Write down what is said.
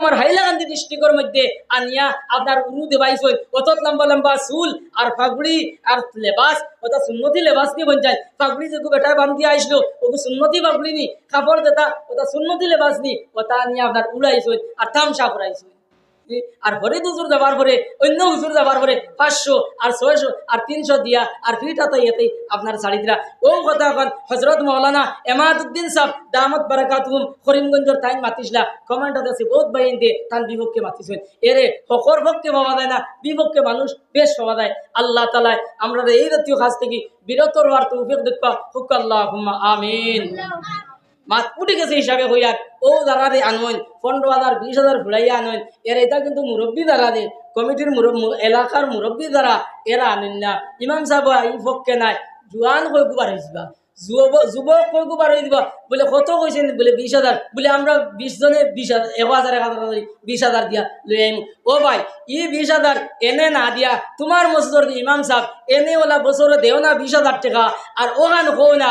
আমার হাইলাকান্দি ডিস্ট্রিক্টের মধ্যে আনিয়া আপনার উরু দেবাইছেন অত লম্বা লম্বা চুল আর ফাগড়ি আর লেবাস ওটা সুন্নতি লেবাস নিয়ে বঞ্চায় ফাগড়ি যেগু বেটার বান্ধি আইসলো ওগু সুন্নতি ফাগড়ি নি কাপড় দেতা ওটা সুন্নতি লেবাস নি ওটা আনিয়া আপনার উড়াইছেন আর তামসা করাইছেন আর হরিদ হুজুর যাবার পরে অন্য হুজুর যাবার পরে 500 আর 600 আর 300 দিয়া আর ফিট হাতাইয়াতেই আপনার শাড়ি দিলা ও কথা এখন হজরত মৌলানা এমাদুদ্দিন সাহেব দামত বারাকাতুহুম করিমগঞ্জের টাইম মাতিসলা কমেন্ট আছে বহুত বাইন দিয়ে তান বিপক্ষে মাতিছেন এরে হকর পক্ষে পাওয়া যায় না বিপক্ষে মানুষ বেশ পাওয়া যায় আল্লাহ তাআলা আমরা এই জাতীয় কাজ থেকে বিরত হওয়ার তৌফিক দেখবা হুক আল্লাহুম্মা আমিন মাত উঠে গেছে হিসাবে হইয়ার ও দাঁড়ারে আনবেন 15,000 20,000 ঘুরাইয়া আনবেন এর এটা কিন্তু মুরব্বী দ্বারা দে কমিটির এলাকার মুরব্বী দ্বারা এরা আনেন না ইমাম সাহেব এই পক্ষে নাই জুয়ান কই গুবার হয়েছিবা যুবক কই গুবার হয়ে দিবা বলে কত কইছেন বলে 20,000 বলে আমরা 20 জনে 20,000 1,000 20,000 দিয়া লই আইম ও ভাই ই 20,000 এনে না দিয়া তোমার মসজিদের ইমাম সাহেব এনে ওলা বছরে দেও না 20,000 টাকা আর ওখান কই না